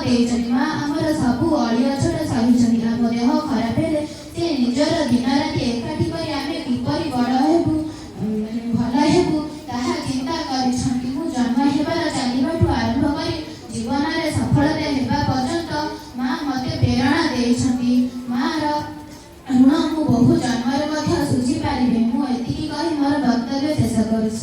ଦେଇଛନ୍ତି। ମା ଆମର ସବୁ ଅଳିଅଝଟ ସହିଛନ୍ତି। ଆମ ଦେହ ଖରାପ ହେଲେ ସେ ନିଜର ଦିନ ରାତି ଏକାଠି କରି ଆମେ କିପରି ବଡ଼ ହେବୁ, ଭଲ ହେବୁ ତାହା ଚିନ୍ତା କରିଛନ୍ତି। ମୁଁ ଜନ୍ମ ହେବାର ଚାଲିବାଠୁ ଆରମ୍ଭ କରି ଜୀବନରେ ସଫଳତା ହେବା ପର୍ଯ୍ୟନ୍ତ ମା ମୋତେ ପ୍ରେରଣା ଦେଇଛନ୍ତି। ମାର ଋଣ ମୁଁ ବହୁ ଜନ୍ମରେ ମଧ୍ୟ ଶୁଝି ପାରିବି। ମୁଁ ଏତିକି କହି ମୋର ବକ୍ତବ୍ୟ ଶେଷ କରୁଛି।